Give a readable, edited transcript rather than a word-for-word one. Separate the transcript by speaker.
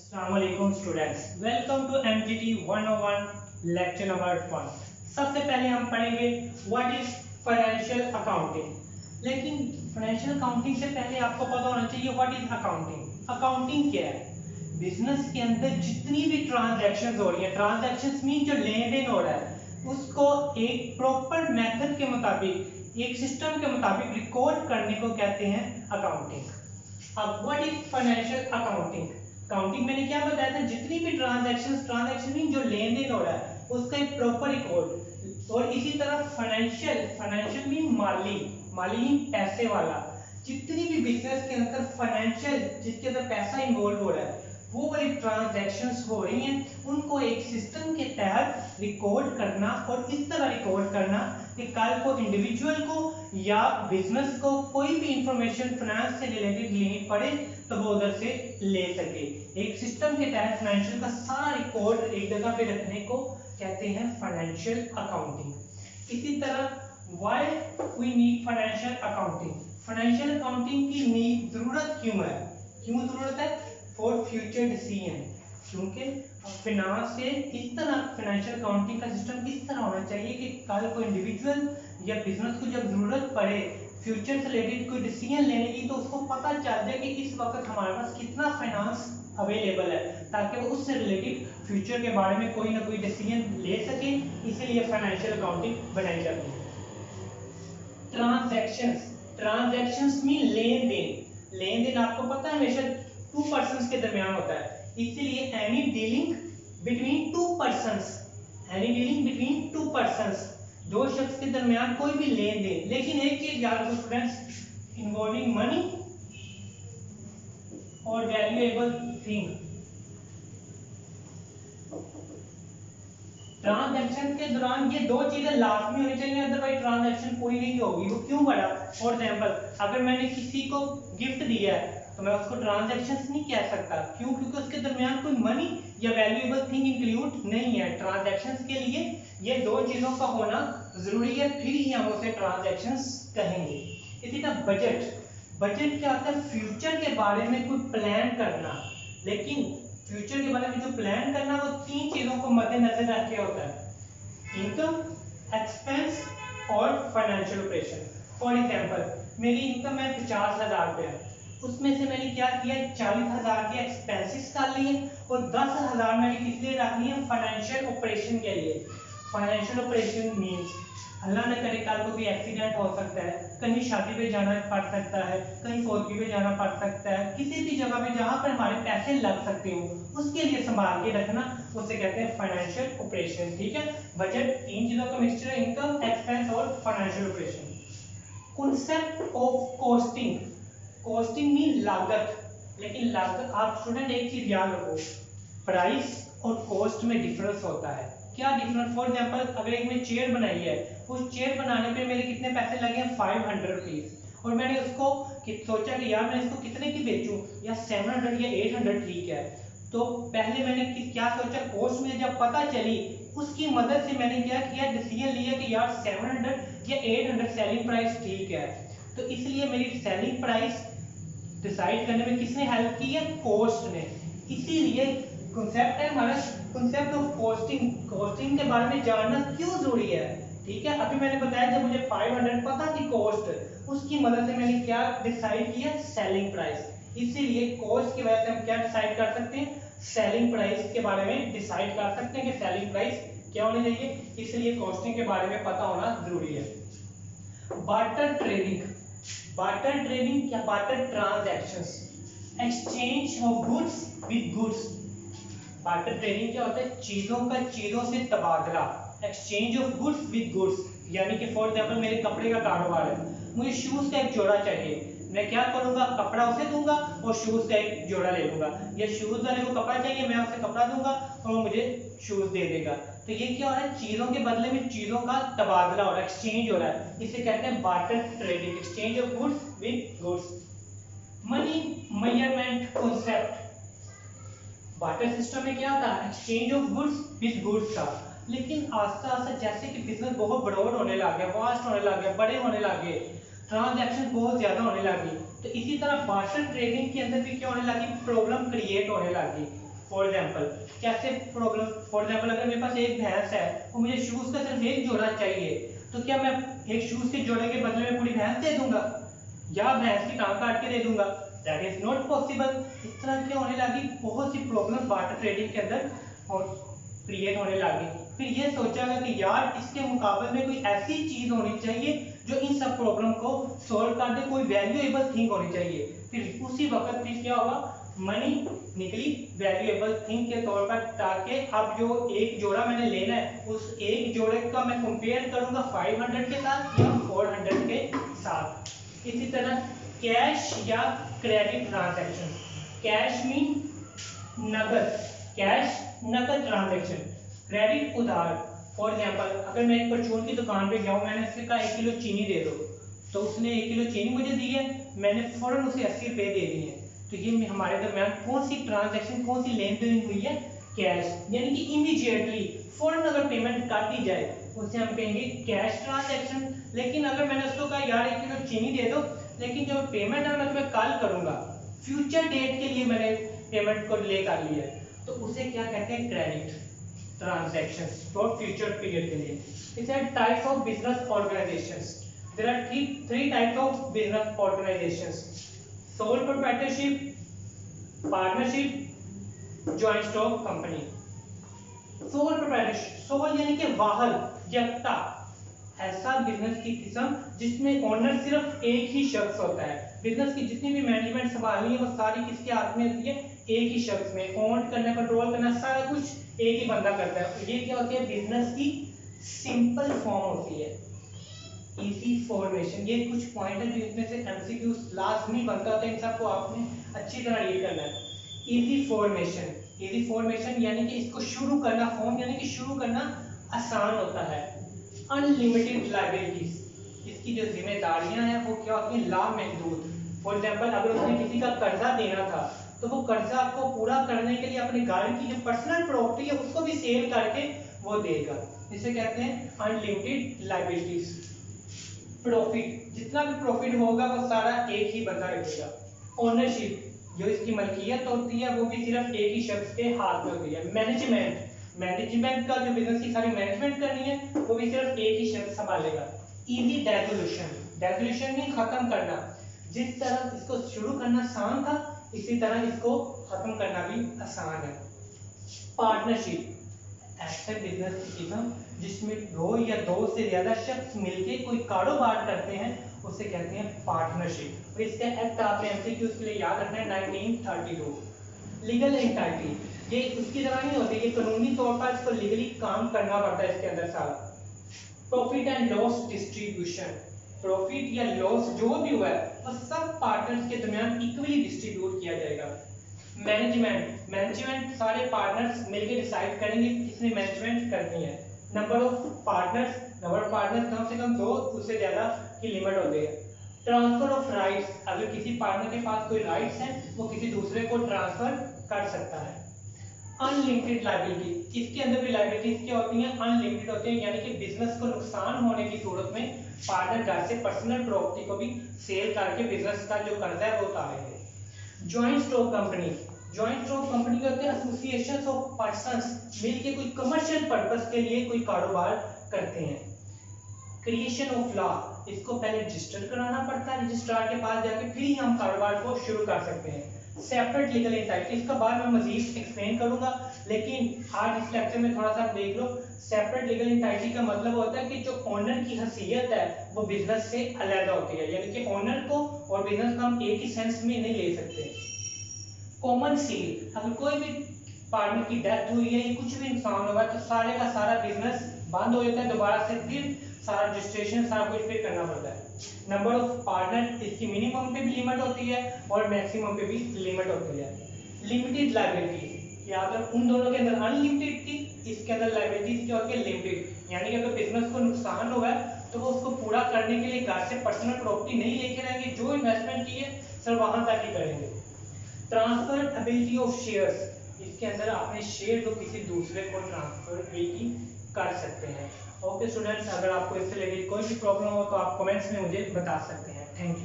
Speaker 1: अस्सलामुअलैकुम students, welcome to MGT 101 lecture number 1। सबसे पहले हम पढ़ेंगे व्हाट इज फाइनेंशियल अकाउंटिंग। लेकिन फाइनेंशियल अकाउंटिंग से पहले आपको पता होना चाहिए व्हाट इज अकाउंटिंग। अकाउंटिंग क्या है? बिजनेस के अंदर जितनी भी ट्रांजैक्शंस हो रही हैं, ट्रांजैक्शंस मीन जो लेन देन हो रहा है, उसको एक प्रॉपर मेथड के मुताबिक, एक सिस्टम के मुताबिक रिकॉर्ड करने को कहते हैं अकाउंटिंग। अब what is financial accounting? Accounting मैंने क्या बताया था, जितनी भी ट्रांजैक्शन मीन जो लेन देन हो रहा है उसका एक प्रॉपर रिकॉर्ड। और इसी तरह फाइनेंशियल मीन माली, माली मीन पैसे वाला। जितनी भी बिजनेस के अंदर फाइनेंशियल, जिसके अंदर पैसा इन्वॉल्व हो रहा है, वो वाली ट्रांजैक्शंस हो रही हैं, उनको एक सिस्टम के तहत रिकॉर्ड करना। और इस तरह रिकॉर्ड करना कि कल को इंडिविजुअल को या बिजनेस को कोई भी इंफॉर्मेशन फाइनेंस से रिलेटेड लेनी पड़े तो वो उधर से ले सके। एक सिस्टम के तहत फाइनेंशियल का सारा रिकॉर्ड एक जगह पे रखने को कहते हैं फाइनेंशियल अकाउंटिंग। इसी तरह why we need financial accounting. Financial accounting की नीड, जरूरत क्यों है? क्यों जरूरत है? For future decision. क्योंकि फाइनेंस से इस तरह फाइनेंशियल अकाउंटिंग का सिस्टम इस तरह होना चाहिए कि कल को इंडिविजुअल या बिजनेस को जब जरूरत पड़े फ्यूचर से रिलेटेड कोई डिसीजन लेने की, तो उसको पता चल जाए कि इस वक्त हमारे पास कितना फाइनेंस अवेलेबल है, ताकि वो उससे रिलेटेड फ्यूचर के बारे में कोई ना कोई डिसीजन ले सके। इसीलिए फाइनेंशियल अकाउंटिंग बनाई जाती है। ट्रांजैक्शंस मीन लेन देन। लेन देन आपको पता है हमेशा टू पर्संस के दरमियान होता है, इसीलिए any dealing between two persons, दो शख्स के दरमियान कोई भी लेन देन। लेकिन एक चीज याद रखो स्टूडेंट्स, इन्वॉल्विंग मनी और वैल्यूएबल थिंग। ट्रांजैक्शन के दौरान ये दो चीजें लाजमी होनी चाहिए, अदरवाइज ट्रांजैक्शन पूरी नहीं होगी। वो क्यों बड़ा? फॉर एग्जांपल, अगर मैंने किसी को गिफ्ट दिया है तो मैं उसको ट्रांजैक्शंस नहीं कह सकता। क्यों? क्योंकि उसके दरमियान कोई मनी या वैल्यूएबल थिंग इंक्लूड नहीं है। ट्रांजैक्शंस के लिए ये दो चीजों का होना जरूरी है, फिर ही हम उसे ट्रांजैक्शंस कहेंगे। इसी तरह बजट क्या होता है? फ्यूचर के बारे में कोई प्लान करना। लेकिन फ्यूचर के बारे में जो प्लान करना, वो तीन चीजों को मद्देनजर रख के होता है: इनकम, एक्सपेंस और फाइनेंशियल ऑपरेशन। फॉर एग्जांपल, मेरी इनकम है 50,000 रुपया, उसमें से मैंने क्या किया, 40,000 के एक्सपेंसेस कर लिए और 10,000 मैंने किस लिए रख लिए? फाइनेंशियल ऑपरेशन के लिए। फाइनेंशियल ऑपरेशन मींस अल्लाह न करे कल को कोई एक्सीडेंट हो सकता है, कहीं शादी पे जाना पड़ सकता है, कहीं फौजी पे जाना पड़ सकता है, किसी भी जगह पे जहां पर हमारे पैसे लग सकते हो, उसके लिए संभाल के रखना, उसे कहते हैं फाइनेंशियल ऑपरेशन। ठीक है, बजट तीन चीजों का मिक्सचर है: इनकम, एक्सपेंस और financial operation. Concept of costing. Costing mean लागत। लेकिन लागत, आप स्टूडेंट एक चीज याद रखो, प्राइस और कॉस्ट में डिफरेंस होता है। क्या डिफरेंस? फॉर एग्जांपल, अगर एक मैं चेयर बनाई है, उस चेयर बनाने पे मेरे कितने पैसे लगे हैं? 500 रुपीज। और मैंने उसको सोचा कि यार मैं इसको कितने की बेचूं, या 700 या 800, ठीक है। तो पहले मैंने क्या सोचा, कॉस्ट में जब पता चली, उसकी मदद से मैंने क्या किया, डिसीजन लिया कि यार 700 या 800 सेलिंग प्राइस ठीक है। तो इसलिए मेरी सेलिंग प्राइस डिसाइड करने में किसने हेल्प की है? कॉस्ट ने। इसीलिए कॉन्सेप्ट है हमारा कॉन्सेप्ट ऑफ कॉस्टिंग। कॉस्टिंग के बारे में जानना क्यों जरूरी है? ठीक है, अभी मैंने बताया जब मुझे 500 पता थी कॉस्ट, उसकी मदद से मैंने क्या डिसाइड किया? Selling price. इसीलिए कॉस्ट की वजह से हम क्या डिसाइड कर सकते हैं? सेलिंग प्राइस के बारे में डिसाइड कर सकते हैं कि सेलिंग प्राइस क्या होनी चाहिए। इसलिए कॉस्टिंग के बारे में पता होना जरूरी है। Barter trading. बार्टर ट्रेडिंग क्या? Barter transactions, exchange of goods with goods. Barter trading क्या होता है? चीजों का चीजों से तबादला, exchange of goods with goods. यानी कि फॉर एग्जांपल, मेरे कपड़े का कारोबार है, मुझे शूज का एक जोड़ा चाहिए, मैं क्या करूंगा? कपड़ा उसे दूंगा और शूज का एक जोड़ा ले लूंगा। या शूज वाले को कपड़ा चाहिए, मैं उसे कपड़ा दूंगा और वो मुझे शूज दे देगा। तो ये क्या हो रहा है? चीजों के बदले में चीजों का तबादला हो रहा है, एक्सचेंज हो रहा है। इसे कहते हैं barter trading, exchange of goods with goods. Money measurement concept. Barter system में क्या था? Exchange of goods with goods था। लेकिन आस्ते आस्ते जैसे कि बिजनेस बहुत ब्रॉड होने लग गया, वास्ट होने लग गया, बड़े होने लग गए, ट्रांजैक्शन बहुत ज्यादा होने लगी, तो इसी तरह बार्टर ट्रेडिंग के अंदर भी क्या होने लगी? प्रॉब्लम क्रिएट होने लगी। फॉर एग्जांपल कैसे प्रॉब्लम, फॉर एग्जांपल अगर मेरे पास एक भैंस है और मुझे शूज का सिर्फ एक जोड़ा चाहिए, तो क्या मैं एक शूज के जोड़े के बदले में पूरी भैंस दे दूंगा या भैंस की टांग काट के दे दूंगा? That is not possible. इस तरह क्या होने लगी, बहुत सी प्रॉब्लम वाटर ट्रेडिंग के अंदर क्रिएट होने लगी। फिर ये सोचा गया कि यार इसके मुकाबले में कोई ऐसी चीज होनी चाहिए जो इन सब प्रॉब्लम को सॉल्व कर दे, कोई वैल्यूएबल थिंग होनी चाहिए। फिर उसी वक्त फिर क्या हुआ, मनी निकली वैल्यूएबल थिंग के तौर पर, ताकि अब जो एक जोड़ा मैंने लेना है उस एक जोड़े का मैं कंपेयर करूंगा 500 के साथ या 400 के साथ। इसी तरह कैश या क्रेडिट ट्रांजैक्शन, कैश मीन नगद, कैश नकद ट्रांजैक्शन, क्रेडिट उधार। फॉर एग्जांपल अगर मैं एक परचून की दुकान पे गया हूं, मैंने उससे कहा 1 किलो चीनी दे दो, तो उसने 1 किलो चीनी मुझे दी है, मैंने फौरन उसे 80 रुपए दे दिए हैं। तो ये हमारे दरमियान कौन सी ट्रांजैक्शन, कौन सी लेन देन हुई है? कैश, यानी कि इमीडिएटली फौरन अगर पेमेंट काटी जाए उसे हम कहेंगे कैश ट्रांजैक्शन। लेकिन अगर मैंने उसको कहा यार 1 किलो चीनी दे दो, लेकिन जो पेमेंट है मैं तुम्हें कल करूंगा, फ्यूचर डेट के लिए मैंने पेमेंट को डिले कर लिया है, तो उसे क्या कहते हैं? Credit transaction for future period के लिए। It's a types of business organisations. There are three types of business organisations: sole proprietorship, partnership, joint stock company. Sole proprietorship, sole यानी कि वाहन, यक्ता, ऐसा बिजनेस की किस्म जिसमें ओनर सिर्फ एक ही शख्स होता है। बिजनेस की जितनी भी मैनेजमेंट संभालनी है वो सारी किसके हाथ में होती है? एक ही शख्स में। ओन करना, कंट्रोल करना, सारा कुछ एक ही बंदा करता है। ये क्या होती है? बिजनेस की सिंपल फॉर्म होती है, इजी फॉर्मेशन। ये कुछ पॉइंट है जो इसमें से एमसीक्यू लाजमी बनता होता है, इन सबको आपने अच्छी तरह रीड करना है। इजी फॉर्मेशन, इजी फॉर्मेशन यानी कि इसको शुरू करना, फॉर्म यानी कि शुरू करना आसान होता है। अनलिमिटेड लायबिलिटीज, इसकी जो जिम्मेदारियां हैं वो क्या होती हैं? लामहदूद। फॉर एग्जांपल अगर उसने किसी का कर्जा देना था, तो वो कर्जा को पूरा करने के लिए अपने घर की जो पर्सनल प्रॉपर्टी है उसको भी सेल करके वो देगा। इसे कहते हैं अनलिमिटेड लायबिलिटीज। प्रॉफिट, जितना भी प्रॉफिट होगा वो सारा एक ही बंदा रखेगा। ओनरशिप, जो इसकी मलकियत होती है वो भी सिर्फ एक ही शख्स के हाथ में होती है। मैनेजमेंट, मैनेजमेंट का जो बिजनेस की सारी मैनेजमेंट करनी है वो भी सिर्फ एक ही शख्स संभालेगा। इजी डेसोल्यूशन, डेसोल्यूशन में खत्म करना, जिस तरह इसको शुरू करना आसान था इसी तरह इसको खत्म करना भी आसान है। पार्टनरशिप, ऐसे बिजनेस की किस्म जिसमें दो या दो से ज्यादा शख्स मिलके कोई कारोबार करते हैं उसे कहते हैं पार्टनरशिप। और इसका एक्ट आपने एमसीक्यूज के लिए याद रखना है 1932। लीगल एंटाइटी, ये उसकी तरह नहीं होती, ये कानूनी तौर पर इसको लीगली काम करना पड़ता है इसके अंदर सारा। Profit and loss distribution, profit या लॉस जो भी हुआ है वो सब पार्टनर्स के दरमियान इक्वली डिस्ट्रीब्यूट किया जाएगा। मैनेजमेंट, मैनेजमेंट सारे पार्टनर्स मिलकर डिसाइड करेंगे किसने मैनेजमेंट करनी है। Number of partners, number of partners कम से कम 2, उससे ज्यादा की लिमिट होती है। ट्रांसफर ऑफ राइट्स, अगर किसी पार्टनर के पास कोई राइट्स हैं वो किसी दूसरे को ट्रांसफर कर सकता है। अनलिमिटेड लायबिलिटी, इसके अंदर भी लायबिलिटीज क्या होती हैं? अनलिमिटेड होती हैं, यानी कि बिजनेस को नुकसान होने की सूरत में पार्टनर घर से पर्सनल प्रॉपर्टी को भी सेल करके बिजनेस का जो कर्जा है वो उतारेंगे। Joint stock company, joint stock company के होते हैं एसोसिएशंस ऑफ पर्संस मिलके कोई कमर्शियल पर्पस के लिए कोई कारोबार करते हैं। क्रिएशन ऑफ लॉ, इसको पहले रजिस्टर कराना पड़ता है, रजिस्ट्रार के पास जाके फिर ही हम कारोबार को शुरू कर सकते हैं। सेपरेट लीगल एंटाइटी, इसका बाद में मजीद एक्सप्लेन करूंगा, लेकिन आज इस लेक्चर में थोड़ा सा देख लो। सेपरेट लीगल एंटाइटी का मतलब होता है कि जो ओनर की हैसियत है वो बिजनेस से अलग होती है, यानी कि ओनर को और बिजनेस को हम एक ही सेंस में नहीं ले सकते। कॉमन सील, अगर कोई भी पार्टनर की डेथ हुई है या कुछ भी नुकसान हुआ है तो सारे का सारा बिजनेस बंद हो जाता है, दोबारा से फिर सारा रजिस्ट्रेशन सारा कुछ फिर करना पड़ता है। नंबर ऑफ पार्टनर, इसकी मिनिमम पे भी लिमिट होती है और मैक्सिमम पे भी लिमिट होती है। लिमिटेड लायबिलिटी, याद रख उन दोनों के अंदर अनलिमिटेड थी, इसके अंदर लायबिलिटीज क्या होती है? लिमिटेड, यानी कि अगर बिजनेस को नुकसान हुआ है तो वो उसको पूरा करने के लिए घर से पर्सनल प्रॉपर्टी नहीं लेके रहेंगे, जो इन्वेस्टमेंट की है सिर्फ वहां तक ही करेंगे। ट्रांसफरएबिलिटी ऑफ शेयर्स, इसके अंदर अपने शेयर को किसी दूसरे को ट्रांसफरएबिलिटी कर सकते हैं। ओके स्टूडेंट्स, अगर आपको इससे रिलेटेड कोई भी प्रॉब्लम हो तो आप कमेंट्स में मुझे बता सकते हैं। Thank you.